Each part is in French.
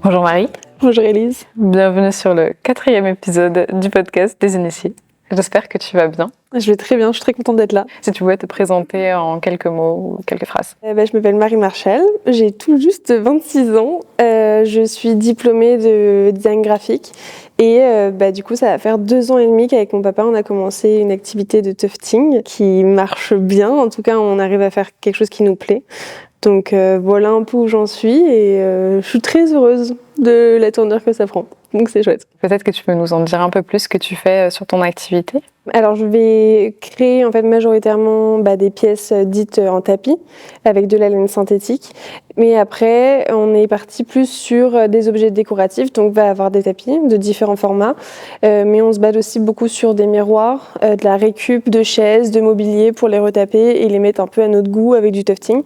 Bonjour Marie. Bonjour Élise. Bienvenue sur le 4e épisode du podcast des Initiés. J'espère que tu vas bien. Je vais très bien, je suis très contente d'être là. Si tu pouvais te présenter en quelques mots ou quelques phrases. Je m'appelle Marie Marchal, j'ai tout juste 26 ans. Je suis diplômée de design graphique et du coup ça va faire 2 ans et demi qu'avec mon papa on a commencé une activité de tufting qui marche bien. En tout cas on arrive à faire quelque chose qui nous plaît. Donc voilà un peu où j'en suis et je suis très heureuse de la tournure que ça prend. Donc c'est chouette. Peut-être que tu peux nous en dire un peu plus ce que tu fais sur ton activité. Alors je vais créer en fait majoritairement des pièces dites en tapis avec de la laine synthétique. Mais après on est parti plus sur des objets décoratifs, donc on va avoir des tapis de différents formats. Mais on se base aussi beaucoup sur des miroirs, de la récup de chaises, de mobilier pour les retaper et les mettre un peu à notre goût avec du tufting.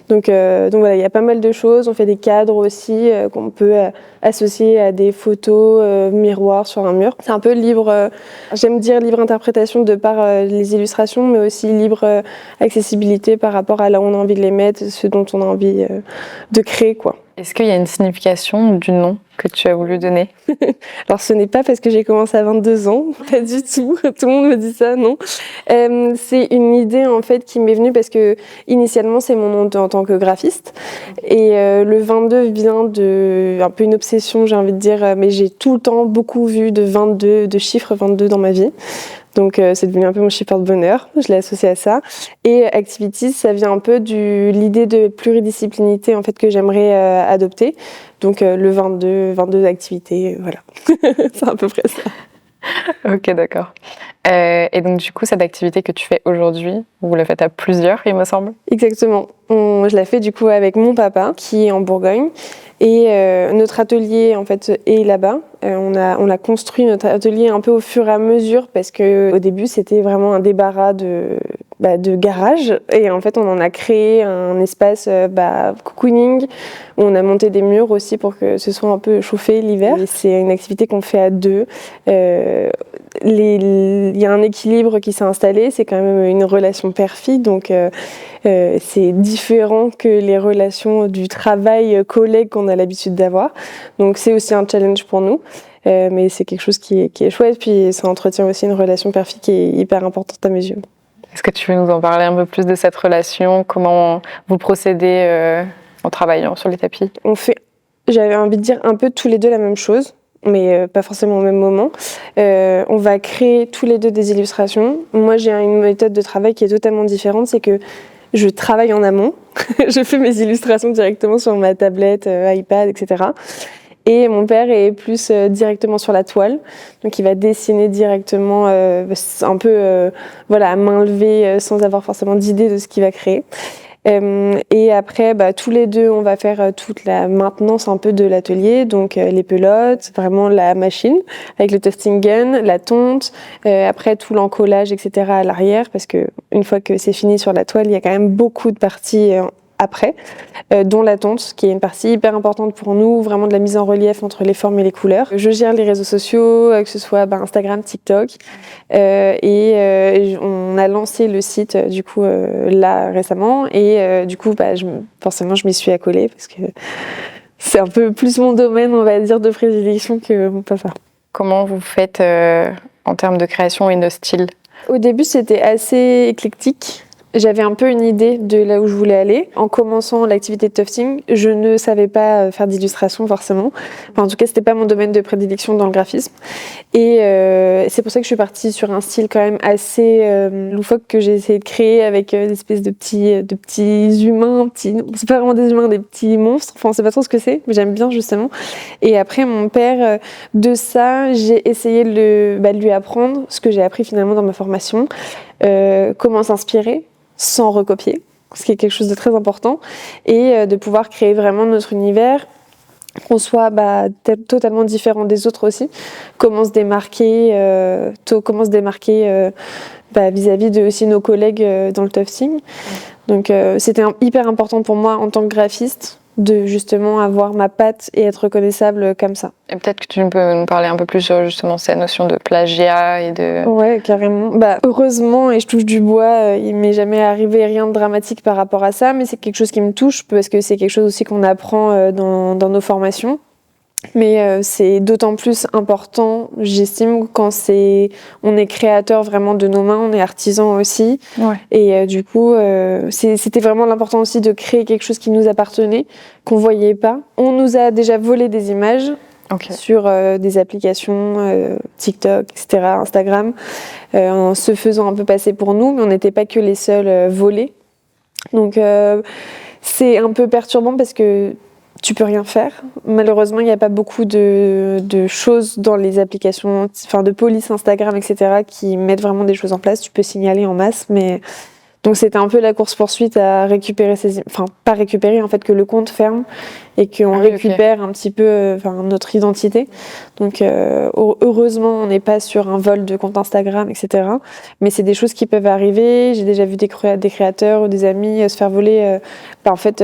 Donc voilà, il y a pas mal de choses. On fait des cadres aussi qu'on peut associer à des photos miroirs sur un mur. C'est un peu libre, j'aime dire libre interprétation de par les illustrations, mais aussi libre accessibilité par rapport à là où on a envie de les mettre, ce dont on a envie de créer, quoi. Est-ce qu'il y a une signification du nom que tu as voulu donner? Alors ce n'est pas parce que j'ai commencé à 22 ans, pas du tout, tout le monde me dit ça, non. C'est une idée en fait qui m'est venue parce que initialement c'est mon nom en tant que graphiste et le 22 vient de un peu une obsession, j'ai envie de dire, mais j'ai tout le temps beaucoup vu de chiffres 22 dans ma vie. Donc c'est devenu un peu mon chiffre de bonheur, je l'ai associé à ça. Et Activities, ça vient un peu de l'idée de pluridisciplinité en fait que j'aimerais adopter. Donc le 22 activités, voilà. C'est à peu près ça. Ok, d'accord. Et donc du coup, cette activité que tu fais aujourd'hui, vous la faites à plusieurs, il me semble? Exactement. Je la fais du coup avec mon papa qui est en Bourgogne. Et notre atelier en fait est là-bas. On a construit notre atelier un peu au fur et à mesure parce que au début c'était vraiment un débarras de garage et en fait on en a créé un espace cocooning où on a monté des murs aussi pour que ce soit un peu chauffé l'hiver. Et c'est une activité qu'on fait à deux. Il y a un équilibre qui s'est installé, c'est quand même une relation père-fille, donc c'est différent que les relations du travail collègue qu'on a l'habitude d'avoir. Donc c'est aussi un challenge pour nous, mais c'est quelque chose qui est chouette, puis ça entretient aussi une relation père-fille qui est hyper importante à mes yeux. Est-ce que tu veux nous en parler un peu plus de cette relation? Comment vous procédez en travaillant sur les tapis? On fait, j'avais envie de dire, un peu tous les deux la même chose, mais pas forcément au même moment. On va créer tous les deux des illustrations. Moi, j'ai une méthode de travail qui est totalement différente, c'est que je travaille en amont. Je fais mes illustrations directement sur ma tablette, iPad, etc. Et mon père est plus directement sur la toile, donc il va dessiner directement un peu à main levée sans avoir forcément d'idée de ce qu'il va créer. Et après, tous les deux, on va faire toute la maintenance un peu de l'atelier, donc les pelotes, vraiment la machine avec le tufting gun, la tonte, après tout l'encollage, etc. à l'arrière, parce que une fois que c'est fini sur la toile, il y a quand même beaucoup de parties après, dont la tonte, qui est une partie hyper importante pour nous, vraiment de la mise en relief entre les formes et les couleurs. Je gère les réseaux sociaux, que ce soit Instagram, TikTok, et on a lancé le site du coup là récemment, et du coup forcément je m'y suis accolée parce que c'est un peu plus mon domaine, on va dire, de prédilection que mon papa. Comment vous faites en termes de création et de style? Au début c'était assez éclectique. J'avais un peu une idée de là où je voulais aller. En commençant l'activité de tufting, je ne savais pas faire d'illustration forcément. Enfin, en tout cas, c'était pas mon domaine de prédilection dans le graphisme. Et c'est pour ça que je suis partie sur un style quand même assez loufoque que j'ai essayé de créer avec des espèces de petits humains, c'est pas vraiment des humains, des petits monstres. Enfin, on sait pas trop ce que c'est, mais j'aime bien justement. Et après, mon père, de ça, j'ai essayé de lui apprendre ce que j'ai appris finalement dans ma formation, comment s'inspirer sans recopier, ce qui est quelque chose de très important, et de pouvoir créer vraiment notre univers, qu'on soit totalement différent des autres aussi, comment se démarquer vis-à-vis de aussi nos collègues dans le tufting. Donc c'était hyper important pour moi en tant que graphiste de justement avoir ma patte et être reconnaissable comme ça. Et peut-être que tu peux nous parler un peu plus sur justement cette notion de plagiat et de... Ouais, carrément. Heureusement, et je touche du bois, il m'est jamais arrivé rien de dramatique par rapport à ça, mais c'est quelque chose qui me touche parce que c'est quelque chose aussi qu'on apprend dans nos formations. Mais c'est d'autant plus important, j'estime, quand on est créateur vraiment de nos mains, on est artisan aussi. Ouais. Et du coup, c'était vraiment l'important aussi de créer quelque chose qui nous appartenait, qu'on voyait pas. On nous a déjà volé des images Ok. sur des applications, TikTok, etc., Instagram, en se faisant un peu passer pour nous, mais on n'était pas que les seuls volés. Donc c'est un peu perturbant parce que tu peux rien faire. Malheureusement, il n'y a pas beaucoup de choses dans les applications, enfin de police Instagram, etc., qui mettent vraiment des choses en place. Tu peux signaler en masse, mais donc c'était un peu la course-poursuite à récupérer enfin pas récupérer en fait, que le compte ferme et qu'on récupère un petit peu notre identité. Donc heureusement, on n'est pas sur un vol de compte Instagram, etc. Mais c'est des choses qui peuvent arriver. J'ai déjà vu des créateurs ou des amis se faire voler en fait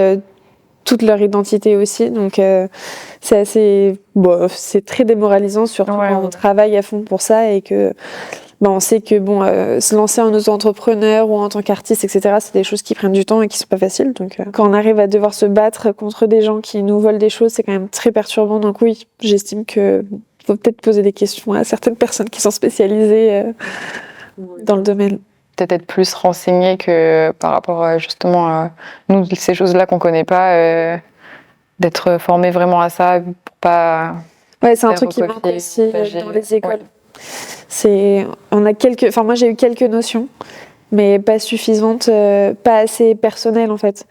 toute leur identité aussi. Donc c'est assez c'est très démoralisant, surtout quand on travaille à fond pour ça et que on sait que se lancer en auto-entrepreneur ou en tant qu'artiste, etc., c'est des choses qui prennent du temps et qui sont pas faciles. Donc quand on arrive à devoir se battre contre des gens qui nous volent des choses, c'est quand même très perturbant. Donc oui, j'estime que faut peut-être poser des questions à certaines personnes qui sont spécialisées dans le domaine. Peut-être être plus renseigné que par rapport justement à nous, ces choses-là qu'on connaît pas, d'être formé vraiment à ça pour pas. Ouais, c'est un truc qui manque aussi dans les écoles. Ouais. Moi j'ai eu quelques notions, mais pas suffisantes, pas assez personnelles en fait.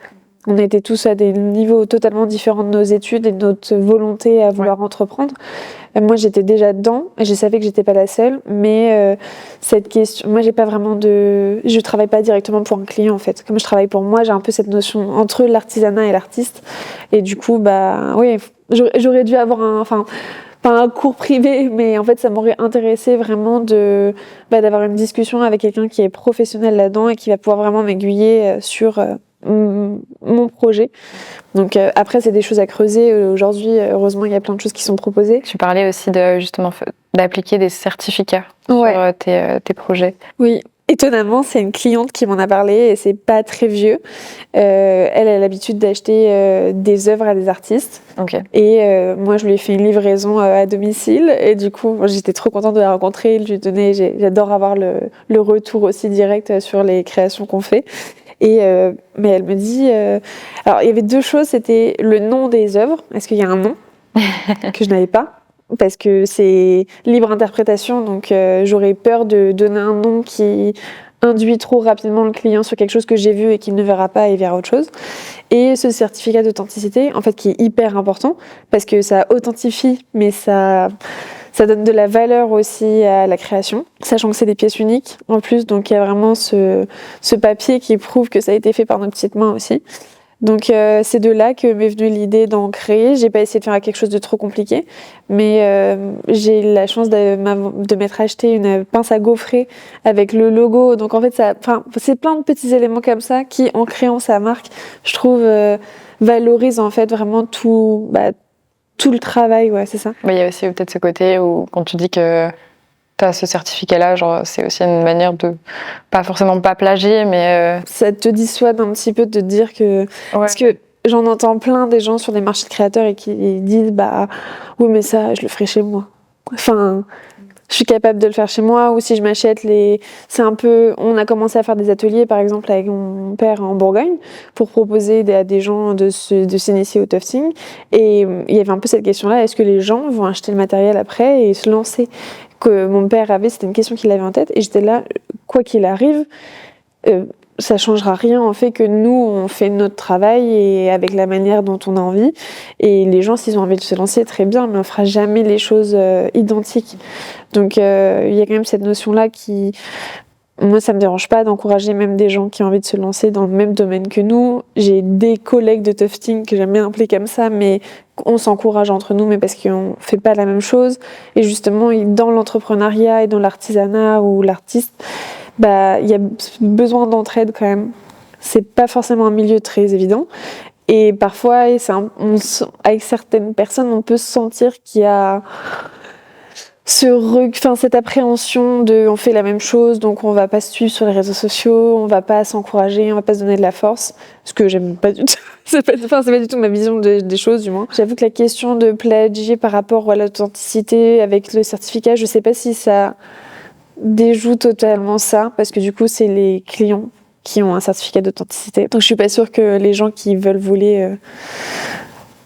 On était tous à des niveaux totalement différents de nos études et de notre volonté à vouloir entreprendre. Moi, j'étais déjà dedans et je savais que j'étais pas la seule, mais cette question, moi, je travaille pas directement pour un client en fait. Comme je travaille pour moi, j'ai un peu cette notion entre l'artisanat et l'artiste, et du coup, oui, j'aurais dû avoir pas un cours privé, mais en fait, ça m'aurait intéressé vraiment d'avoir une discussion avec quelqu'un qui est professionnel là-dedans et qui va pouvoir vraiment m'aiguiller sur mon projet. Donc après, c'est des choses à creuser. Aujourd'hui, heureusement, il y a plein de choses qui sont proposées. Tu parlais aussi d'appliquer des certificats sur tes projets. Oui. Étonnamment, c'est une cliente qui m'en a parlé et c'est pas très vieux. Elle a l'habitude d'acheter des œuvres à des artistes. Okay. Et moi, je lui ai fait une livraison à domicile. Et du coup, j'étais trop contente de la rencontrer, de lui donner. J'adore avoir le retour aussi direct sur les créations qu'on fait. Mais elle me dit... Alors, il y avait deux choses. C'était le nom des œuvres. Est-ce qu'il y a un nom que je n'avais pas? Parce que c'est libre interprétation, donc j'aurais peur de donner un nom qui induit trop rapidement le client sur quelque chose que j'ai vu et qu'il ne verra pas et verra autre chose. Et ce certificat d'authenticité, en fait, qui est hyper important, parce que ça authentifie, mais ça donne de la valeur aussi à la création, sachant que c'est des pièces uniques en plus, donc il y a vraiment ce papier qui prouve que ça a été fait par nos petites mains aussi. Donc c'est de là que m'est venue l'idée d'en créer. J'ai pas essayé de faire quelque chose de trop compliqué, mais j'ai eu la chance de m'être acheté une pince à gaufrer avec le logo. Donc en fait, c'est plein de petits éléments comme ça qui, en créant sa marque, je trouve valorisent en fait vraiment tout le travail. Ouais, c'est ça. Mais il y a aussi peut-être ce côté où quand tu dis que t'as ce certificat-là, genre c'est aussi une manière de pas forcément pas plagier, mais ça te dissuade un petit peu de te dire que parce que j'en entends plein des gens sur des marchés de créateurs et qui disent oui mais ça je le ferai chez moi. Enfin, je suis capable de le faire chez moi, ou si je m'achète on a commencé à faire des ateliers par exemple avec mon père en Bourgogne pour proposer à des gens de s'initier au tufting, et il y avait un peu cette question-là, est-ce que les gens vont acheter le matériel après et se lancer? Que mon père avait, c'était une question qu'il avait en tête, et j'étais là, quoi qu'il arrive, ça changera rien en fait que nous on fait notre travail et avec la manière dont on a envie, et les gens s'ils ont envie de se lancer, très bien, mais on fera jamais les choses identiques. Donc il y a quand même cette notion là qui, moi ça me dérange pas d'encourager même des gens qui ont envie de se lancer dans le même domaine que nous. J'ai des collègues de tufting que j'aime bien appeler comme ça, mais on s'encourage entre nous, mais parce qu'on fait pas la même chose. Et justement, dans l'entrepreneuriat et dans l'artisanat ou l'artiste, il y a besoin d'entraide quand même. C'est pas forcément un milieu très évident. Et parfois, avec certaines personnes, on peut sentir qu'il y a cette appréhension de on fait la même chose, donc on va pas se suivre sur les réseaux sociaux, on va pas s'encourager, on va pas se donner de la force, ce que j'aime pas du tout. C'est pas du tout ma vision des choses, du moins. J'avoue que la question de plagier par rapport à l'authenticité avec le certificat, je sais pas si ça déjoue totalement ça, parce que du coup, c'est les clients qui ont un certificat d'authenticité. Donc je suis pas sûre que les gens qui veulent voler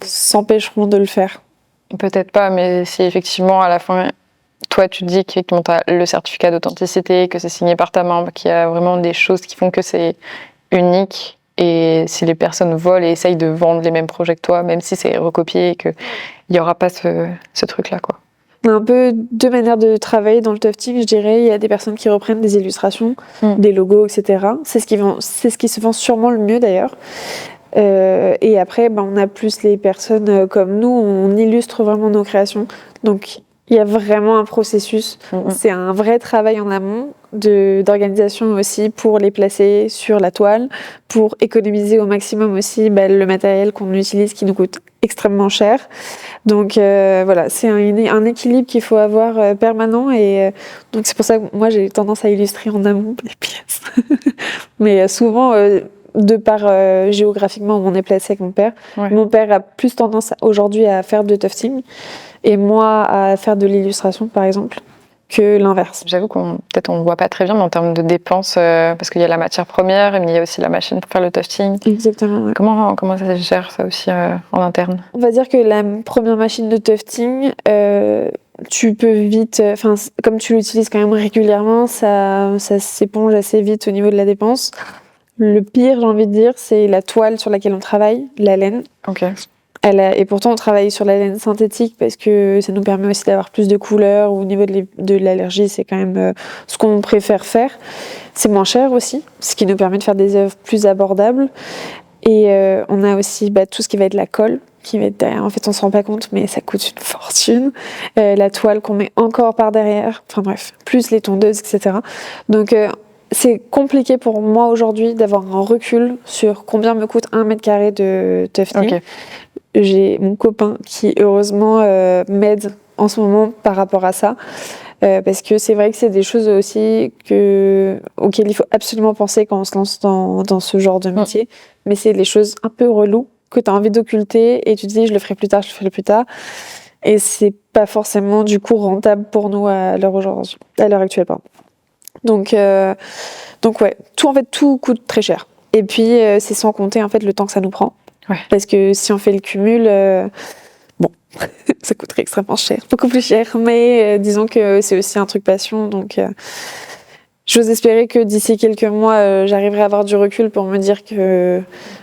s'empêcheront de le faire. Peut-être pas, mais si effectivement à la fin, toi tu dis que tu as le certificat d'authenticité, que c'est signé par ta main, qu'il y a vraiment des choses qui font que c'est unique, et si les personnes volent et essayent de vendre les mêmes projets que toi, même si c'est recopié, qu'il n'y aura pas ce truc-là, quoi. On a un peu deux manières de travailler dans le tufting, je dirais. Il y a des personnes qui reprennent des illustrations, des logos, etc. C'est ce qui se vend sûrement le mieux d'ailleurs. Et après, on a plus les personnes comme nous, on illustre vraiment nos créations. Donc, il y a vraiment un processus. C'est un vrai travail en amont d'organisation aussi pour les placer sur la toile, pour économiser au maximum aussi le matériel qu'on utilise qui nous coûte extrêmement cher. Donc voilà, c'est un équilibre qu'il faut avoir permanent et donc c'est pour ça que moi j'ai tendance à illustrer en amont les pièces. Mais souvent de par géographiquement où on est placé avec mon père. Ouais. Mon père a plus tendance aujourd'hui à faire de tufting et moi à faire de l'illustration par exemple que l'inverse. J'avoue peut-être on ne voit pas très bien, mais en termes de dépenses, parce qu'il y a la matière première, mais il y a aussi la machine pour faire le tufting. Exactement. Ouais. Comment ça se gère ça aussi en interne? On va dire que la première machine de tufting, tu peux vite, comme tu l'utilises quand même régulièrement, ça s'éponge assez vite au niveau de la dépense. Le pire, j'ai envie de dire, c'est la toile sur laquelle on travaille, la laine. Ok. Et pourtant, on travaille sur la laine synthétique parce que ça nous permet aussi d'avoir plus de couleurs. Au niveau de l'allergie, c'est quand même ce qu'on préfère faire. C'est moins cher aussi, ce qui nous permet de faire des œuvres plus abordables. Et on a aussi tout ce qui va être la colle, qui va être derrière. En fait, on se rend pas compte, mais ça coûte une fortune. La toile qu'on met encore par derrière. Enfin bref, plus les tondeuses, etc. Donc c'est compliqué pour moi aujourd'hui d'avoir un recul sur combien me coûte 1 mètre carré de tufting. Okay. J'ai mon copain qui heureusement m'aide en ce moment par rapport à ça. Parce que c'est vrai que c'est des choses aussi auxquelles il faut absolument penser quand on se lance dans ce genre de métier. Mais c'est des choses un peu reloues que tu as envie d'occulter et tu te dis je le ferai plus tard. Et c'est pas forcément du coup rentable pour nous à l'heure actuelle. Pardon. Donc ouais, tout coûte très cher. Et puis c'est sans compter en fait le temps que ça nous prend. Ouais. Parce que si on fait le cumul, ça coûterait extrêmement cher, beaucoup plus cher. Mais disons que c'est aussi un truc passion, donc j'ose espérer que d'ici quelques mois, j'arriverai à avoir du recul pour me dire que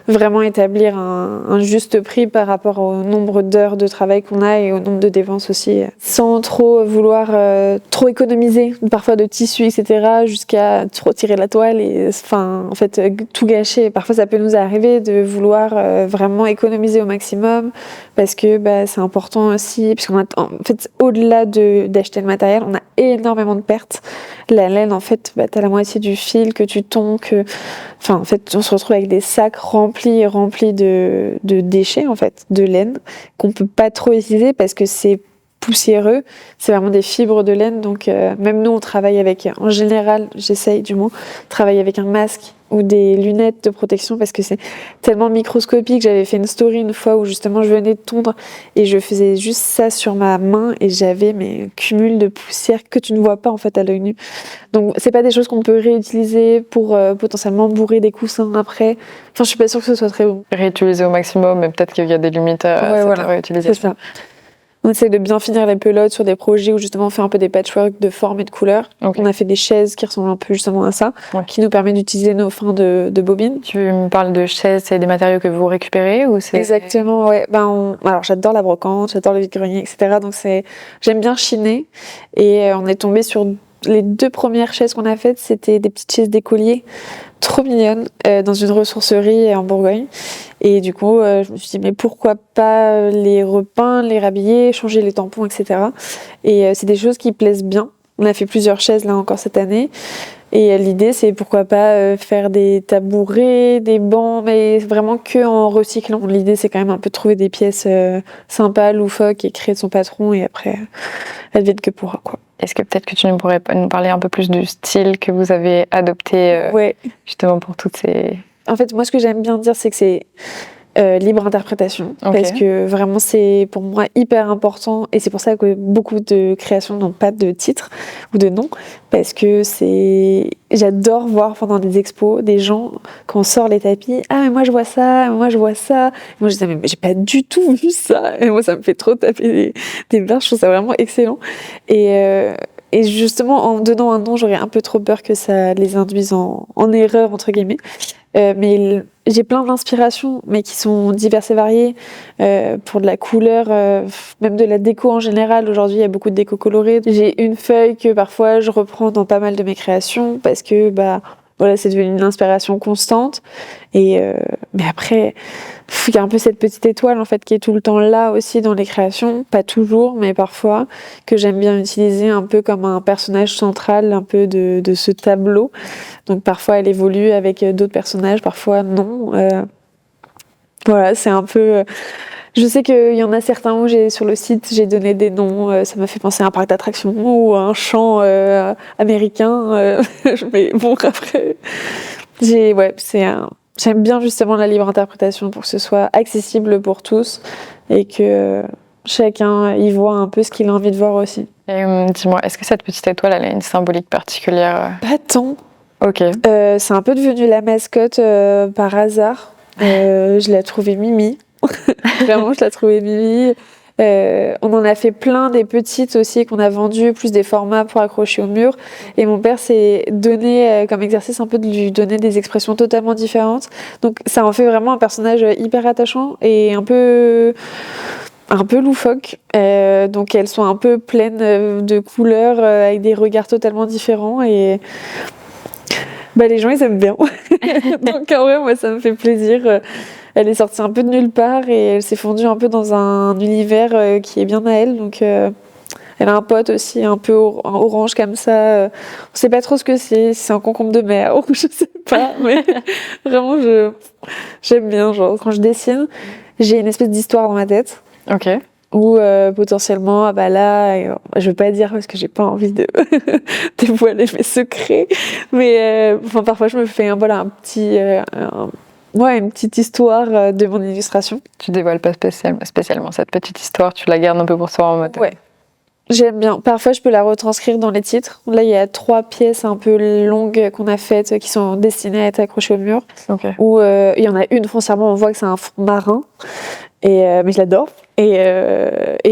vraiment établir un juste prix par rapport au nombre d'heures de travail qu'on a et au nombre de dépenses aussi, sans trop vouloir trop économiser, parfois de tissu, etc., jusqu'à trop tirer la toile et en fait tout gâcher. Parfois ça peut nous arriver de vouloir vraiment économiser au maximum parce que c'est important aussi, puisqu'on a, en fait, au-delà d'acheter le matériel, on a énormément de pertes. La laine, en fait, t'as la moitié du fil que tu tonds, en fait, on se retrouve avec des sacs remplis de déchets, en fait, de laine, qu'on peut pas trop utiliser parce que c'est poussiéreux, c'est vraiment des fibres de laine, donc même nous on travaille avec, en général, j'essaye du moins, travailler avec un masque ou des lunettes de protection parce que c'est tellement microscopique. J'avais fait une story une fois où justement je venais de tondre et je faisais juste ça sur ma main et j'avais mes cumuls de poussière que tu ne vois pas en fait à l'œil nu. Donc c'est pas des choses qu'on peut réutiliser pour potentiellement bourrer des coussins après. Enfin je suis pas sûre que ce soit très bon. Réutiliser au maximum, mais peut-être qu'il y a des limites à cette réutilisation. C'est ça. On essaie de bien finir les pelotes sur des projets où justement on fait un peu des patchwork de formes et de couleurs. Okay. On a fait des chaises qui ressemblent un peu justement à ça, qui nous permet d'utiliser nos fins de bobines. Tu me parles de chaises, c'est des matériaux que vous récupérez ou c'est... Exactement, ouais. Alors j'adore la brocante, j'adore le vide-grenier, etc. Donc j'aime bien chiner et on est tombé sur les 2 premières chaises qu'on a faites, c'était des petites chaises d'écolier trop mignonnes dans une ressourcerie en Bourgogne. Et du coup, je me suis dit, mais pourquoi pas les repeindre, les rhabiller, changer les tampons, etc. Et c'est des choses qui plaisent bien. On a fait plusieurs chaises là encore cette année. Et l'idée, c'est pourquoi pas faire des tabourets, des bancs, mais vraiment que en recyclant. L'idée, c'est quand même un peu de trouver des pièces sympas, loufoques et créer son patron. Et après, advienne que pourra, quoi. Est-ce que peut-être que tu pourrais nous parler un peu plus du style que vous avez adopté Ouais. justement pour toutes ces... En fait, moi, ce que j'aime bien dire, c'est que c'est libre interprétation. Ok. Parce que vraiment, c'est pour moi hyper important. Et c'est pour ça que beaucoup de créations n'ont pas de titre ou de nom. Parce que j'adore voir pendant des expos des gens, quand on sort les tapis, ah, mais moi je vois ça, moi je vois ça. Et moi je dis, mais j'ai pas du tout vu ça. Et moi, ça me fait trop taper des barres. Je trouve ça vraiment excellent. Et justement, en donnant un nom, j'aurais un peu trop peur que ça les induise en erreur, entre guillemets. Mais j'ai plein d'inspirations, mais qui sont diverses et variées, pour de la couleur, même de la déco en général. Aujourd'hui, il y a beaucoup de déco colorée. J'ai une feuille que parfois je reprends dans pas mal de mes créations parce que voilà, c'est devenu une inspiration constante. Mais après, il y a un peu cette petite étoile en fait qui est tout le temps là aussi dans les créations, pas toujours, mais parfois, que j'aime bien utiliser un peu comme un personnage central, un peu de ce tableau. Donc parfois elle évolue avec d'autres personnages, parfois non. Voilà, c'est un peu. Je sais qu'il y en a certains où sur le site j'ai donné des noms, ça m'a fait penser à un parc d'attractions ou à un champ américain. Mais bon, après, j'aime bien justement la libre interprétation pour que ce soit accessible pour tous et que chacun y voit un peu ce qu'il a envie de voir aussi. Et dis-moi, est-ce que cette petite étoile, elle a une symbolique particulière? Pas tant. Ok. C'est un peu devenu la mascotte par hasard. Je l'ai trouvée mimi. Vraiment, je l'ai trouvée mimi. On en a fait plein des petites aussi qu'on a vendues, plus des formats pour accrocher au mur. Et mon père s'est donné comme exercice un peu de lui donner des expressions totalement différentes. Donc ça en fait vraiment un personnage hyper attachant et un peu loufoque. Donc elles sont un peu pleines de couleurs avec des regards totalement différents et les gens ils aiment bien. Donc en vrai moi ça me fait plaisir. Elle est sortie un peu de nulle part et elle s'est fondue un peu dans un univers qui est bien à elle. Donc elle a un pote aussi un peu orange comme ça. On sait pas trop ce que c'est. Si c'est un concombre de mer ou je sais pas. Mais vraiment j'aime bien. Genre quand je dessine, j'ai une espèce d'histoire dans ma tête. Ok. Ou potentiellement, là, je veux pas dire parce que j'ai pas envie de dévoiler mes secrets. Mais parfois je me fais une petite histoire de mon illustration. Tu dévoiles pas spécialement cette petite histoire, tu la gardes un peu pour toi en mode... Ouais, j'aime bien. Parfois, je peux la retranscrire dans les titres. Là, il y a 3 pièces un peu longues qu'on a faites qui sont destinées à être accrochées au mur. Okay. Où il y en a une, foncièrement, on voit que c'est un fond marin. Mais je l'adore. Et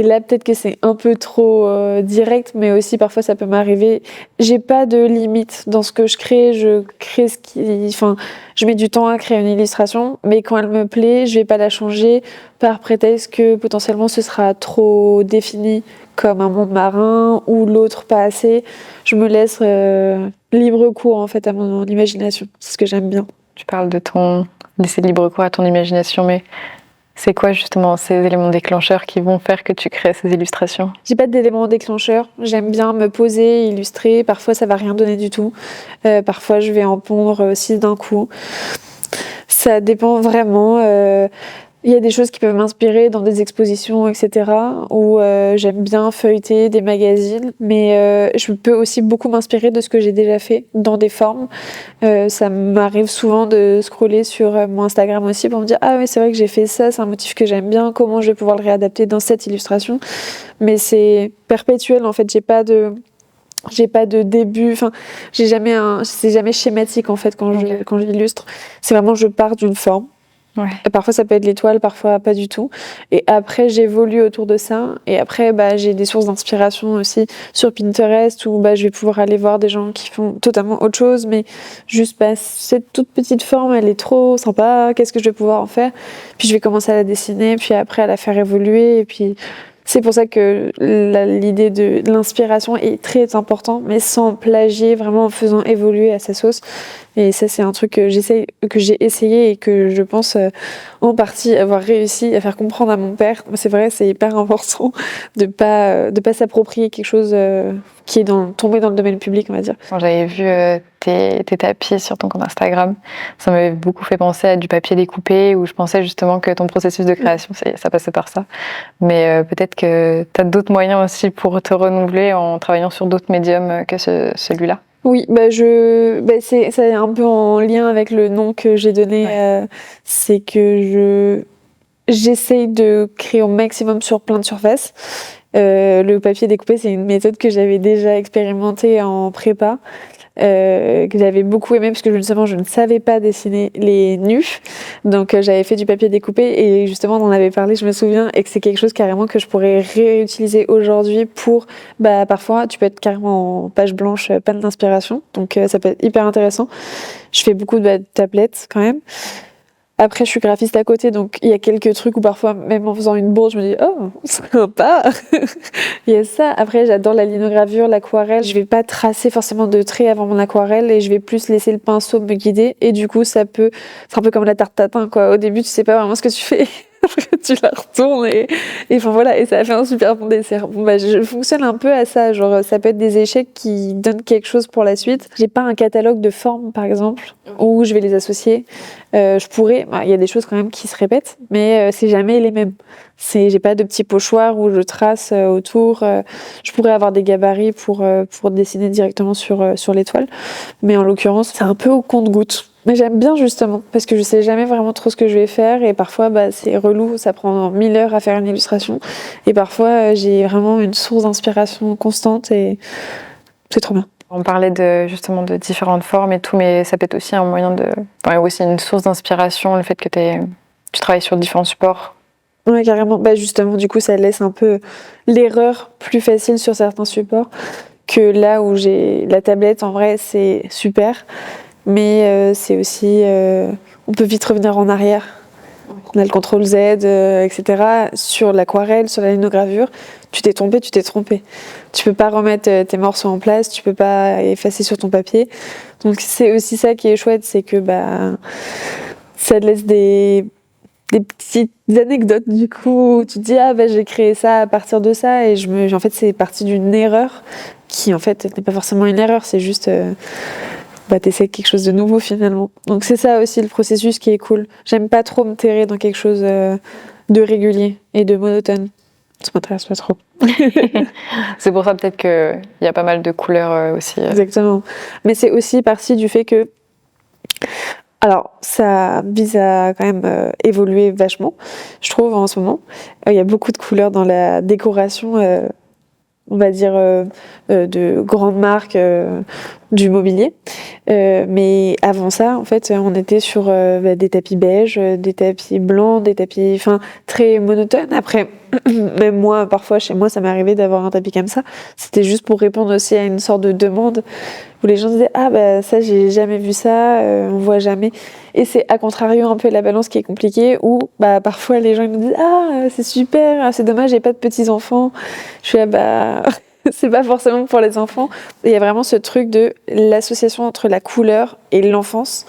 là, peut-être que c'est un peu trop direct, mais aussi parfois ça peut m'arriver. J'ai pas de limite dans ce que je crée. Je crée je mets du temps à créer une illustration, mais quand elle me plaît, je vais pas la changer par prétexte que potentiellement ce sera trop défini comme un monde marin ou l'autre pas assez. Je me laisse libre cours en fait à mon imagination. C'est ce que j'aime bien. Tu parles de laisser libre cours à ton imagination, mais c'est quoi justement ces éléments déclencheurs qui vont faire que tu crées ces illustrations? J'ai pas d'éléments déclencheurs. J'aime bien me poser, illustrer. Parfois, ça va rien donner du tout. Parfois, je vais en pondre 6 d'un coup. Ça dépend vraiment. Il y a des choses qui peuvent m'inspirer dans des expositions, etc. Où j'aime bien feuilleter des magazines, mais je peux aussi beaucoup m'inspirer de ce que j'ai déjà fait dans des formes. Ça m'arrive souvent de scroller sur mon Instagram aussi pour me dire « Ah oui, c'est vrai que j'ai fait ça, c'est un motif que j'aime bien, comment je vais pouvoir le réadapter dans cette illustration ?» Mais c'est perpétuel en fait, j'ai pas de début, c'est jamais schématique en fait quand j'illustre. C'est vraiment je pars d'une forme. Ouais. Parfois ça peut être l'étoile, parfois pas du tout. Et après j'évolue autour de ça. Et après j'ai des sources d'inspiration aussi sur Pinterest où je vais pouvoir aller voir des gens qui font totalement autre chose, mais juste cette toute petite forme elle est trop sympa. Qu'est-ce que je vais pouvoir en faire? Puis je vais commencer à la dessiner, puis après à la faire évoluer. Et puis C'est pour ça que l'idée de l'inspiration est très important, mais sans plagier, vraiment en faisant évoluer à sa sauce. Et ça, c'est un truc que j'ai essayé et que je pense en partie avoir réussi à faire comprendre à mon père. C'est vrai, c'est hyper important de pas s'approprier quelque chose qui est tombé dans le domaine public, on va dire. Quand j'avais vu tes tapis sur ton compte Instagram, ça m'avait beaucoup fait penser à du papier découpé, où je pensais justement que ton processus de création, ça passait par ça. Mais peut-être que tu as d'autres moyens aussi pour te renouveler en travaillant sur d'autres médiums que celui-là. Oui, c'est un peu en lien avec le nom que j'ai donné. Ouais. C'est que j'essaye de créer au maximum sur plein de surfaces. Le papier découpé, c'est une méthode que j'avais déjà expérimentée en prépa, que j'avais beaucoup aimé parce que justement je ne savais pas dessiner les nus, donc j'avais fait du papier découpé et justement on en avait parlé, je me souviens, et que c'est quelque chose carrément que je pourrais réutiliser aujourd'hui pour, parfois tu peux être carrément en page blanche, panne d'inspiration, donc ça peut être hyper intéressant. Je fais beaucoup de tablettes quand même. Après, je suis graphiste à côté, donc il y a quelques trucs où parfois, même en faisant une bourde, je me dis « Oh, sympa !» Il y a ça. Après, j'adore la linogravure, l'aquarelle. Je vais pas tracer forcément de traits avant mon aquarelle et je vais plus laisser le pinceau me guider. Et du coup, c'est un peu comme la tarte tatin, quoi. Au début, tu sais pas vraiment ce que tu fais. Après, tu la retournes et enfin voilà, et ça a fait un super bon dessert. Je fonctionne un peu à ça, genre ça peut être des échecs qui donnent quelque chose pour la suite. J'ai pas un catalogue de formes, par exemple, où je vais les associer. Je pourrais, il y a des choses quand même qui se répètent, mais c'est jamais les mêmes. J'ai pas de petits pochoirs où je trace autour. Je pourrais avoir des gabarits pour dessiner directement sur l'étoile, mais en l'occurrence, c'est un peu au compte-gouttes. Mais j'aime bien justement, parce que je sais jamais vraiment trop ce que je vais faire et parfois c'est relou, ça prend 1000 heures à faire une illustration et parfois j'ai vraiment une source d'inspiration constante et c'est trop bien. On parlait justement de différentes formes et tout, mais ça peut être aussi un moyen aussi une source d'inspiration, le fait que tu travailles sur différents supports. Ouais, carrément. Justement, du coup, ça laisse un peu l'erreur plus facile sur certains supports que là où j'ai la tablette, en vrai, c'est super. Mais c'est aussi, on peut vite revenir en arrière. On a le CTRL Z, etc. Sur l'aquarelle, sur la linogravure, tu t'es trompé. Tu peux pas remettre tes morceaux en place, tu peux pas effacer sur ton papier. Donc c'est aussi ça qui est chouette, c'est que ça te laisse des petites anecdotes du coup où tu te dis j'ai créé ça à partir de ça et en fait c'est parti d'une erreur qui en fait n'est pas forcément une erreur, c'est juste t'essaies quelque chose de nouveau finalement. Donc c'est ça aussi le processus qui est cool. J'aime pas trop me terrer dans quelque chose de régulier et de monotone. Ça m'intéresse pas trop. C'est pour ça peut-être qu'il y a pas mal de couleurs aussi. Exactement. Mais c'est aussi parti du fait que alors, ça vise à quand même évoluer vachement, je trouve, en ce moment. Il y a beaucoup de couleurs dans la décoration, on va dire, de grandes marques du mobilier. Mais avant ça, en fait, on était sur des tapis beiges, des tapis blancs, des tapis très monotones. Après, même moi, parfois, chez moi, ça m'est arrivé d'avoir un tapis comme ça. C'était juste pour répondre aussi à une sorte de demande où les gens disaient ça, j'ai jamais vu ça, on voit jamais. Et c'est à contrario un peu la balance qui est compliquée où parfois les gens ils nous disent c'est super, c'est dommage, j'ai pas de petits-enfants. Je suis c'est pas forcément pour les enfants. Il y a vraiment ce truc de l'association entre la couleur et l'enfance.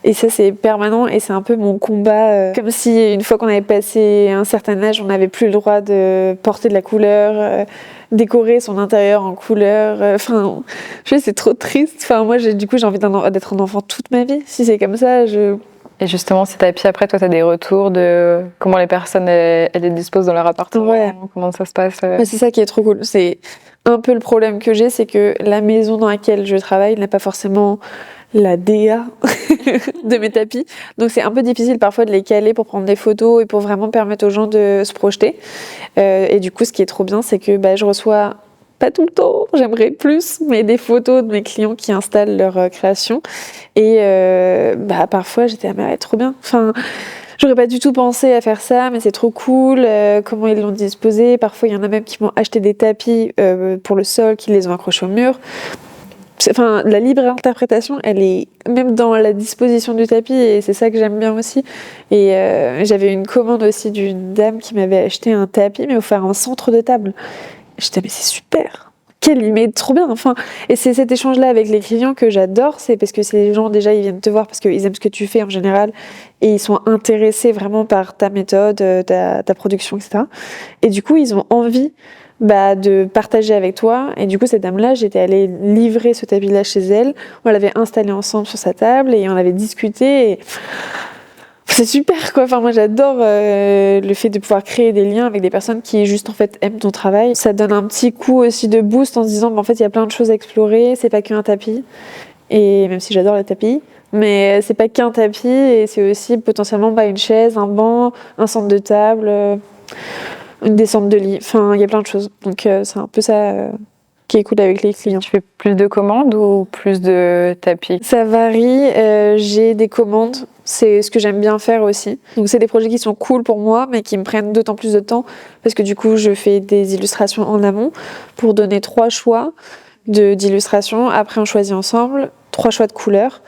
Et ça, c'est permanent et c'est un peu mon combat. Comme si une fois qu'on avait passé un certain âge, on n'avait plus le droit de porter de la couleur, décorer son intérieur en couleur. Je sais, c'est trop triste. Moi, j'ai envie d'être un enfant toute ma vie. Si c'est comme ça, Et justement, ces tapis, après, toi, tu as des retours de comment les personnes elles les disposent dans leur appartement, comment ça se passe C'est ça qui est trop cool. C'est un peu le problème que j'ai, c'est que la maison dans laquelle je travaille n'a pas forcément la DA de mes tapis. Donc c'est un peu difficile parfois de les caler pour prendre des photos et pour vraiment permettre aux gens de se projeter. Et du coup, ce qui est trop bien, c'est que je reçois pas tout le temps, j'aimerais plus, mais des photos de mes clients qui installent leur création. Et parfois, j'étais mais trop bien. J'aurais pas du tout pensé à faire ça, mais c'est trop cool, comment ils l'ont disposé. Parfois, il y en a même qui m'ont acheté des tapis pour le sol, qui les ont accrochés au mur. Enfin, la libre interprétation, elle est même dans la disposition du tapis, et c'est ça que j'aime bien aussi. Et j'avais une commande aussi d'une dame qui m'avait acheté un tapis, mais pour faire un centre de table. J'étais, mais c'est super! Quelle image, trop bien! Enfin, et c'est cet échange-là avec les clients que j'adore, c'est parce que c'est les gens, déjà, ils viennent te voir parce qu'ils aiment ce que tu fais en général, et ils sont intéressés vraiment par ta méthode, ta production, etc. Et du coup, ils ont envie de partager avec toi. Et du coup, cette dame-là, j'étais allée livrer ce tapis-là chez elle. On l'avait installé ensemble sur sa table et on avait discuté. Et c'est super, quoi. Enfin, moi, j'adore le fait de pouvoir créer des liens avec des personnes qui juste en fait aiment ton travail. Ça donne un petit coup aussi de boost en se disant, en fait, il y a plein de choses à explorer. C'est pas qu'un tapis. Et même si j'adore les tapis, mais c'est pas qu'un tapis, et c'est aussi potentiellement une chaise, un banc, un centre de table. Une descente de lit, enfin il y a plein de choses. Donc c'est un peu ça qui est cool avec les clients. Tu fais plus de commandes ou plus de tapis? Ça varie, j'ai des commandes, c'est ce que j'aime bien faire aussi. Donc c'est des projets qui sont cool pour moi, mais qui me prennent d'autant plus de temps, parce que du coup je fais des illustrations en amont pour donner 3 choix d'illustrations. Après on choisit ensemble 3 choix de couleurs.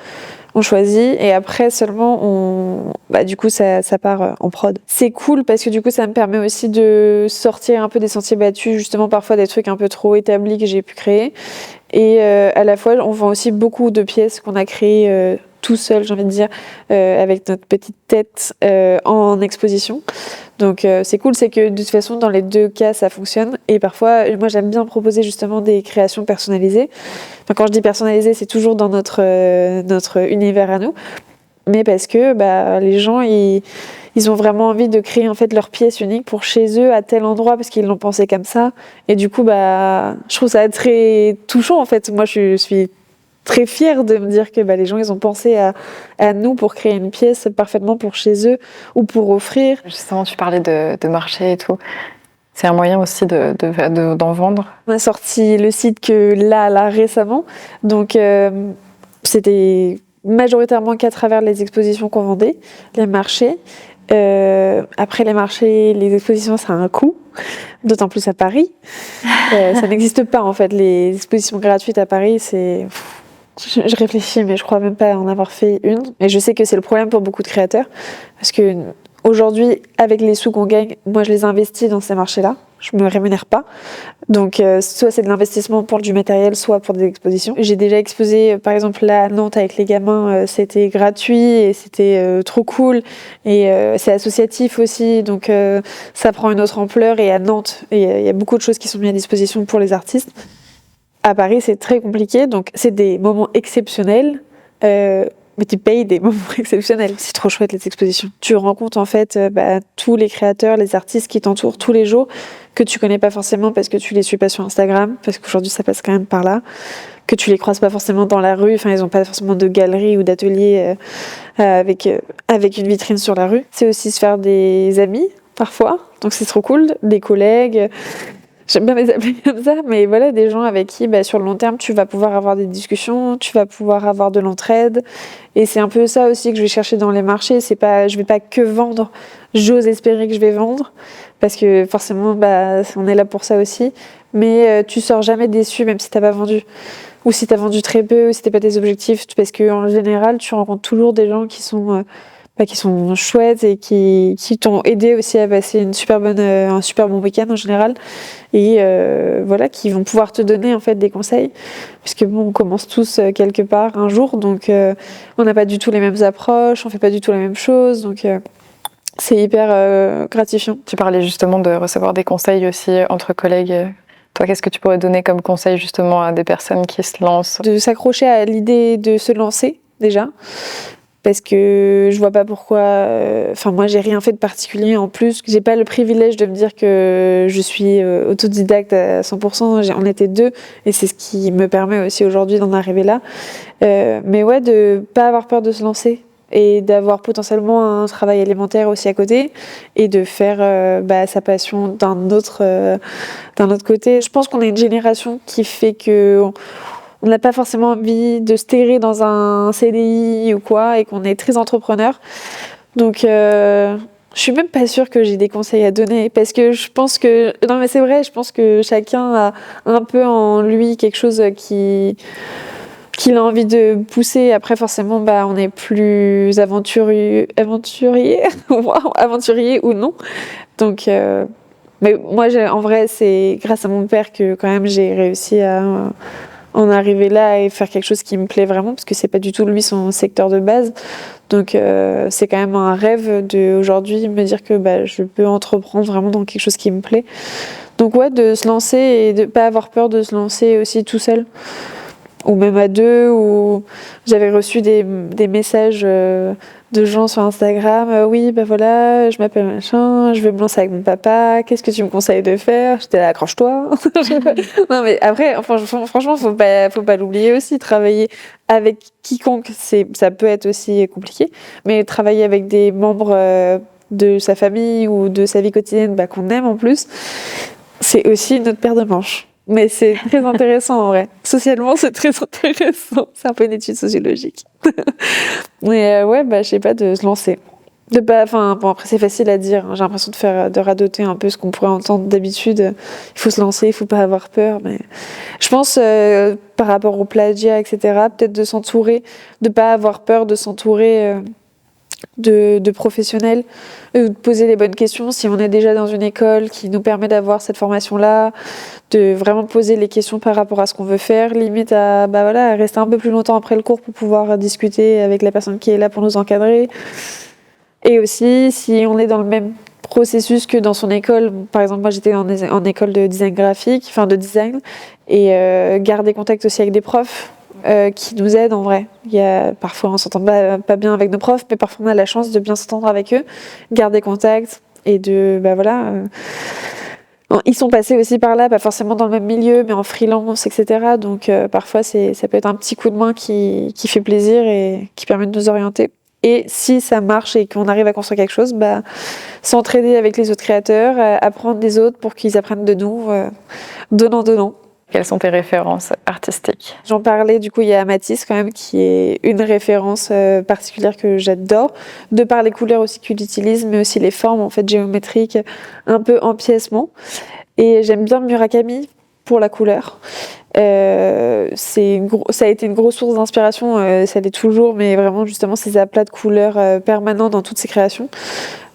On choisit et après seulement du coup ça part en prod. C'est cool parce que du coup ça me permet aussi de sortir un peu des sentiers battus, justement parfois des trucs un peu trop établis que j'ai pu créer. Et à la fois on vend aussi beaucoup de pièces qu'on a créées tout seul, j'ai envie de dire, avec notre petite tête en exposition. Donc c'est cool, c'est que de toute façon dans les 2 cas ça fonctionne. Et parfois moi j'aime bien proposer justement des créations personnalisées. Enfin, quand je dis personnalisées, c'est toujours dans notre univers à nous, mais parce que les gens ils ont vraiment envie de créer en fait leur pièce unique pour chez eux à tel endroit parce qu'ils l'ont pensé comme ça. Et du coup je trouve ça très touchant en fait. Moi je suis très fière de me dire que les gens ils ont pensé à nous pour créer une pièce parfaitement pour chez eux ou pour offrir. Justement, tu parlais de marché et tout. C'est un moyen aussi d'en vendre. On a sorti le site que là récemment, donc c'était majoritairement qu'à travers les expositions qu'on vendait, les marchés. Après les marchés, les expositions, ça a un coût, d'autant plus à Paris. Ça n'existe pas en fait, les expositions gratuites à Paris, c'est... Je réfléchis, mais je crois même pas en avoir fait une. Et je sais que c'est le problème pour beaucoup de créateurs, parce que aujourd'hui, avec les sous qu'on gagne, moi je les investis dans ces marchés-là. Je me rémunère pas. Donc soit c'est de l'investissement pour du matériel, soit pour des expositions. J'ai déjà exposé, par exemple là à Nantes avec les gamins, c'était gratuit et c'était trop cool. Et c'est associatif aussi, donc ça prend une autre ampleur. Et à Nantes, il y a beaucoup de choses qui sont mises à disposition pour les artistes. À Paris, c'est très compliqué, donc c'est des moments exceptionnels, mais tu payes des moments exceptionnels. C'est trop chouette, les expositions. Tu rencontres en fait tous les créateurs, les artistes qui t'entourent tous les jours, que tu connais pas forcément parce que tu les suis pas sur Instagram, parce qu'aujourd'hui ça passe quand même par là, que tu les croises pas forcément dans la rue, enfin ils ont pas forcément de galerie ou d'atelier avec une vitrine sur la rue. C'est aussi se faire des amis, parfois, donc c'est trop cool, des collègues... J'aime bien les appeler comme ça, mais voilà, des gens avec qui, sur le long terme, tu vas pouvoir avoir des discussions, tu vas pouvoir avoir de l'entraide. Et c'est un peu ça aussi que je vais chercher dans les marchés. C'est pas, je vais pas que vendre. J'ose espérer que je vais vendre, parce que forcément, on est là pour ça aussi. Mais tu sors jamais déçu, même si t'as pas vendu. Ou si t'as vendu très peu, ou si t'as pas tes objectifs. Parce que en général, tu rencontres toujours des gens qui sont chouettes et qui t'ont aidé aussi à passer un super bon week-end en général, et qui vont pouvoir te donner en fait des conseils, puisque on commence tous quelque part un jour, donc on n'a pas du tout les mêmes approches, on fait pas du tout la même chose, donc c'est hyper gratifiant. Tu parlais justement de recevoir des conseils aussi entre collègues. Toi, qu'est-ce que tu pourrais donner comme conseil justement à des personnes qui se lancent? De s'accrocher à l'idée de se lancer déjà, parce que je vois pas pourquoi... moi, j'ai rien fait de particulier en plus. J'ai pas le privilège de me dire que je suis autodidacte à 100%. On était 2, et c'est ce qui me permet aussi aujourd'hui d'en arriver là. Mais ouais, de pas avoir peur de se lancer, et d'avoir potentiellement un travail alimentaire aussi à côté, et de faire sa passion d'un autre côté. Je pense qu'on est une génération qui fait que... On n'a pas forcément envie de se terrer dans un CDI ou quoi, et qu'on est très entrepreneur. Donc, je suis même pas sûre que j'ai des conseils à donner, parce que je pense que... Non mais c'est vrai, je pense que chacun a un peu en lui quelque chose qui qu'il a envie de pousser. Après, forcément, on est plus aventurier ou non. Donc, mais moi, en vrai, c'est grâce à mon père que quand même j'ai réussi à en arriver là et faire quelque chose qui me plaît vraiment, parce que c'est pas du tout lui son secteur de base. Donc, c'est quand même un rêve d'aujourd'hui me dire que je peux entreprendre vraiment dans quelque chose qui me plaît. Donc ouais, de se lancer et de pas avoir peur de se lancer aussi tout seul. Ou même à deux, ou j'avais reçu des messages de gens sur Instagram, oui, voilà, je m'appelle machin, je vais me lancer avec mon papa, qu'est-ce que tu me conseilles de faire? J'étais là, accroche-toi. Non, mais après, franchement, faut pas l'oublier aussi, travailler avec quiconque, ça peut être aussi compliqué, mais travailler avec des membres de sa famille ou de sa vie quotidienne qu'on aime en plus, c'est aussi une autre paire de manches. Mais c'est très intéressant en vrai. Socialement, c'est très intéressant. C'est un peu une étude sociologique. Mais je sais pas, de se lancer. Après, c'est facile à dire. J'ai l'impression de radoter un peu ce qu'on pourrait entendre d'habitude. Il faut se lancer, il faut pas avoir peur. Mais je pense, par rapport au plagiat, etc., peut-être de s'entourer, de pas avoir peur de s'entourer de professionnels, de poser les bonnes questions si on est déjà dans une école qui nous permet d'avoir cette formation-là, de vraiment poser les questions par rapport à ce qu'on veut faire, limite à rester un peu plus longtemps après le cours pour pouvoir discuter avec la personne qui est là pour nous encadrer. Et aussi, si on est dans le même processus que dans son école, par exemple moi j'étais en école de design graphique, de design, et garder contact aussi avec des profs qui nous aident en vrai. Parfois on s'entend pas bien avec nos profs, mais parfois on a la chance de bien s'entendre avec eux, garder contact et ils sont passés aussi par là, pas forcément dans le même milieu, mais en freelance, etc. Donc parfois ça peut être un petit coup de main qui fait plaisir et qui permet de nous orienter. Et si ça marche et qu'on arrive à construire quelque chose, s'entraider avec les autres créateurs, apprendre des autres pour qu'ils apprennent de nous, donnant. Quelles sont tes références artistiques? J'en parlais, du coup, il y a Matisse quand même, qui est une référence particulière que j'adore, de par les couleurs aussi qu'il utilise, mais aussi les formes en fait géométriques, un peu empiècement. Et j'aime bien Murakami pour la couleur. Ça a été une grosse source d'inspiration, ça l'est toujours, mais vraiment justement ces aplats de couleurs permanents dans toutes ses créations.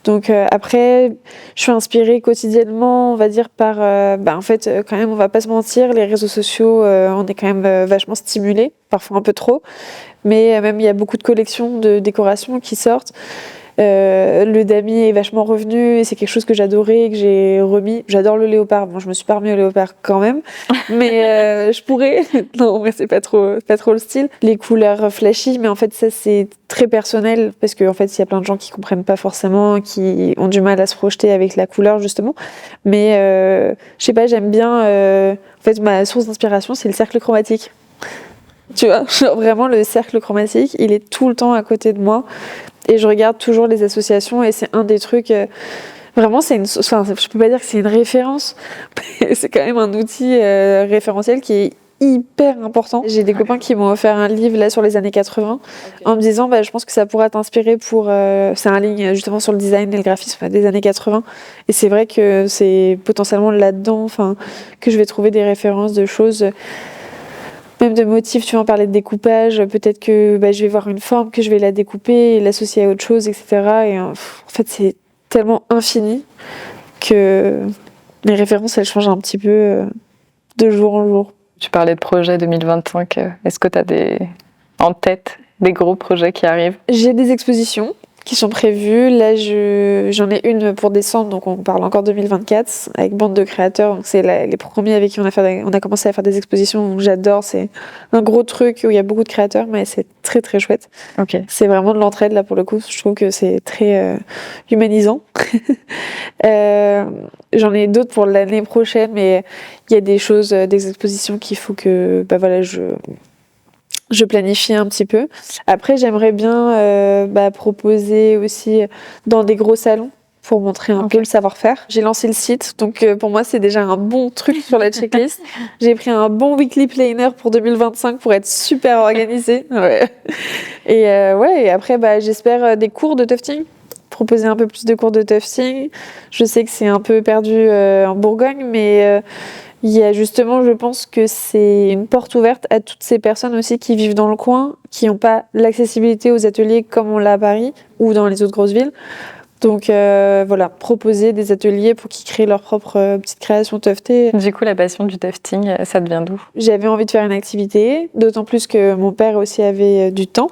Donc après, je suis inspirée quotidiennement, on va dire, par... en fait, quand même, on va pas se mentir, les réseaux sociaux, on est quand même vachement stimulés, parfois un peu trop. Mais même, il y a beaucoup de collections de décorations qui sortent. Le damier est vachement revenu et c'est quelque chose que j'adorais et que j'ai remis. J'adore le léopard. Bon, je me suis pas remis au léopard quand même, mais je pourrais. Non, mais c'est pas trop le style. Les couleurs flashy, mais en fait ça c'est très personnel parce qu'en fait il y a plein de gens qui comprennent pas forcément, qui ont du mal à se projeter avec la couleur justement. Mais je sais pas, j'aime bien. En fait, ma source d'inspiration c'est le cercle chromatique. Tu vois, genre vraiment le cercle chromatique, il est tout le temps à côté de moi. Et je regarde toujours les associations et c'est un des trucs... vraiment, je peux pas dire que c'est une référence, mais c'est quand même un outil référentiel qui est hyper important. J'ai des copains qui m'ont offert un livre là sur les années 80 en me disant je pense que ça pourra t'inspirer pour... c'est un ligne justement sur le design et le graphisme des années 80. Et c'est vrai que c'est potentiellement là-dedans que je vais trouver des références de choses... Même de motifs, tu vas en parler de découpage, peut-être que je vais voir une forme, que je vais la découper et l'associer à autre chose, etc. Et en fait, c'est tellement infini que les références, elles changent un petit peu de jour en jour. Tu parlais de projet 2025, est-ce que tu as en tête des gros projets qui arrivent? J'ai des expositions qui sont prévues. Là, j'en ai une pour décembre, donc on parle encore 2024, avec bande de créateurs. Donc c'est les premiers avec qui on a commencé à faire des expositions. Donc j'adore, c'est un gros truc où il y a beaucoup de créateurs, mais c'est très très chouette. Okay. C'est vraiment de l'entraide là pour le coup. Je trouve que c'est très humanisant. J'en ai d'autres pour l'année prochaine, mais il y a des choses, des expositions qu'il faut que je planifie un petit peu. Après, j'aimerais bien proposer aussi dans des gros salons pour montrer un peu le savoir-faire. J'ai lancé le site, donc pour moi, c'est déjà un bon truc sur la checklist. J'ai pris un bon weekly planner pour 2025 pour être super organisée. Ouais. Et après, j'espère des cours de tufting. Proposer un peu plus de cours de tufting. Je sais que c'est un peu perdu en Bourgogne, mais Il y a justement, je pense que c'est une porte ouverte à toutes ces personnes aussi qui vivent dans le coin, qui n'ont pas l'accessibilité aux ateliers comme on l'a à Paris ou dans les autres grosses villes. Donc voilà, proposer des ateliers pour qu'ils créent leur propre petite création tufté. Du coup, la passion du tufting, ça te vient d'où? J'avais envie de faire une activité, d'autant plus que mon père aussi avait du temps.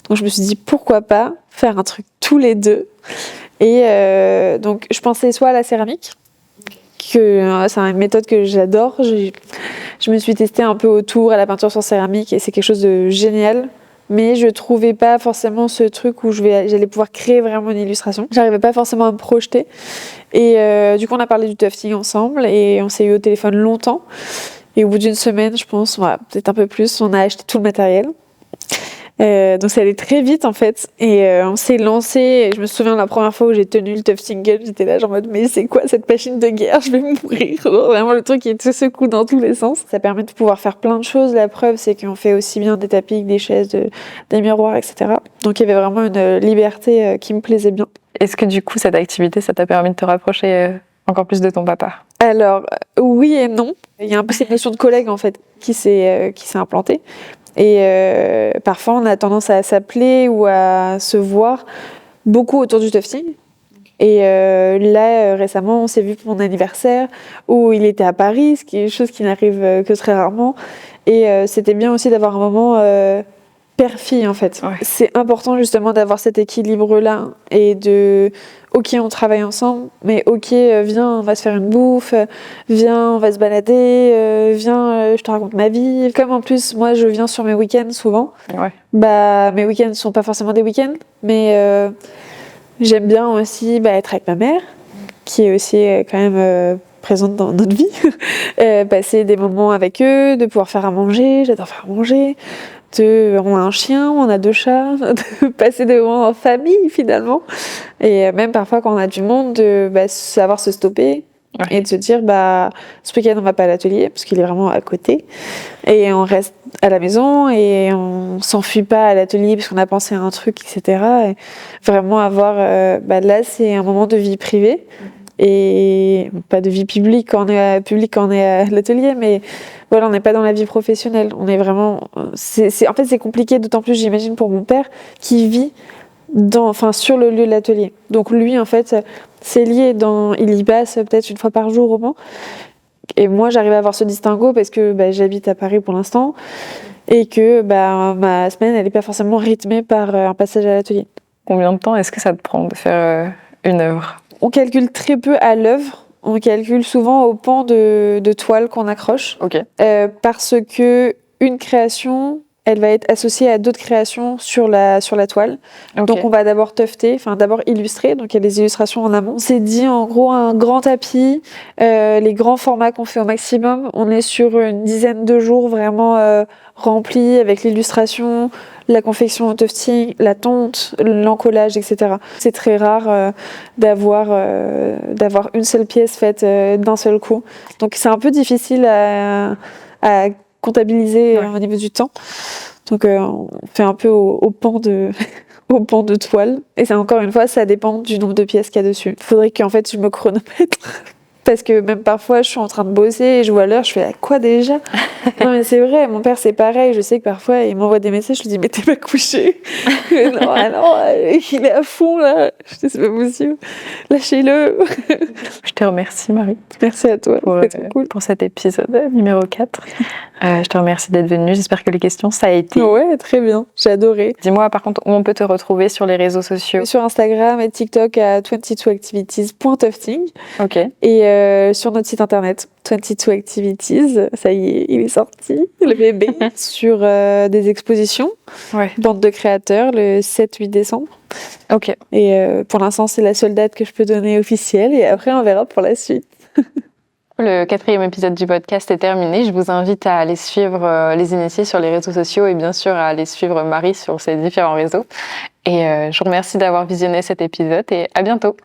Donc je me suis dit pourquoi pas faire un truc tous les deux. Et donc je pensais soit à la céramique, que c'est une méthode que j'adore. Je me suis testée un peu autour à la peinture sur céramique et c'est quelque chose de génial. Mais je trouvais pas forcément ce truc où j'allais pouvoir créer vraiment une illustration. J'arrivais pas forcément à me projeter. Et du coup, on a parlé du tufting ensemble et on s'est eu au téléphone longtemps. Et au bout d'une semaine, je pense, voilà, peut-être un peu plus, on a acheté tout le matériel. Donc ça allait très vite en fait et on s'est lancé et je me souviens la première fois où j'ai tenu le tufting gun, j'étais là genre en mode mais c'est quoi cette machine de guerre, je vais mourir. Vraiment le truc qui te secoue dans tous les sens. Ça permet de pouvoir faire plein de choses, la preuve c'est qu'on fait aussi bien des tapis que des chaises, des miroirs, etc. Donc il y avait vraiment une liberté qui me plaisait bien. Est-ce que du coup cette activité ça t'a permis de te rapprocher encore plus de ton papa? Alors oui et non, il y a un peu cette notion de collègue en fait qui s'est implantée. Et parfois, on a tendance à s'appeler ou à se voir beaucoup autour du tufting. Et là, récemment, on s'est vu pour mon anniversaire où il était à Paris, ce qui est une chose qui n'arrive que très rarement. Et c'était bien aussi d'avoir un moment père-fille, en fait. Ouais. C'est important justement d'avoir cet équilibre-là et de... Ok, on travaille ensemble, mais ok, viens, on va se faire une bouffe, viens, on va se balader, viens, je te raconte ma vie. Comme en plus, moi, je viens sur mes week-ends souvent, Ouais. bah, mes week-ends ne sont pas forcément des week-ends, mais j'aime bien aussi être avec ma mère, qui est aussi quand même présente dans notre vie, passer des moments avec eux, de pouvoir faire à manger, j'adore faire à manger. On a un chien, on a 2 chats, de passer des moments en famille finalement. Et même parfois quand on a du monde, de savoir se stopper et de se dire ce week-end on va pas à l'atelier parce qu'il est vraiment à côté. Et on reste à la maison et on s'enfuit pas à l'atelier parce qu'on a pensé à un truc, etc. Et vraiment avoir... là c'est un moment de vie privée. Et pas de vie publique quand on est à l'atelier, mais voilà, on n'est pas dans la vie professionnelle. On est vraiment, en fait, c'est compliqué, d'autant plus, j'imagine, pour mon père qui vit sur le lieu de l'atelier. Donc lui, en fait, c'est lié il y passe peut-être une fois par jour au moins. Et moi, j'arrive à avoir ce distinguo parce que j'habite à Paris pour l'instant et que ma semaine, elle n'est pas forcément rythmée par un passage à l'atelier. Combien de temps est-ce que ça te prend de faire une œuvre? On calcule très peu à l'œuvre. On calcule souvent au pan de toile qu'on accroche. Ok. Parce que une création, elle va être associée à d'autres créations sur la toile. Okay. Donc on va d'abord tufter, d'abord illustrer. Donc il y a des illustrations en amont. On s'est dit en gros un grand tapis, les grands formats qu'on fait au maximum. On est sur une dizaine de jours vraiment remplis avec l'illustration, la confection au tufting, la tonte, l'encollage, etc. C'est très rare d'avoir une seule pièce faite d'un seul coup. Donc c'est un peu difficile à comptabiliser au niveau du temps. Donc on fait un peu au pan de toile. Et ça, encore une fois, ça dépend du nombre de pièces qu'il y a dessus. Il faudrait qu'en fait je me chronomètre. Parce que même parfois, je suis en train de bosser et je vois l'heure, je fais à quoi déjà? Non, mais c'est vrai, mon père, c'est pareil. Je sais que parfois, il m'envoie des messages, je lui dis, mais t'es pas couché? Non, il est à fond là. Je dis, c'est pas possible. Lâchez-le. Je te remercie, Marie. Merci à toi. C'est trop cool. Pour cet épisode numéro 4. Je te remercie d'être venue. J'espère que les questions, ça a été. Ouais, très bien. J'ai adoré. Dis-moi, par contre, où on peut te retrouver sur les réseaux sociaux? Sur Instagram et TikTok à 22activities.tufting. Ok. Et sur notre site internet 22 Activities, ça y est, il est sorti, le bébé, sur des expositions, bande de créateurs, le 7-8 décembre. Ok. Et pour l'instant, c'est la seule date que je peux donner officielle, et après, on verra pour la suite. Le 4e épisode du podcast est terminé. Je vous invite à aller suivre les initiés sur les réseaux sociaux et bien sûr à aller suivre Marie sur ses différents réseaux. Et je vous remercie d'avoir visionné cet épisode et à bientôt.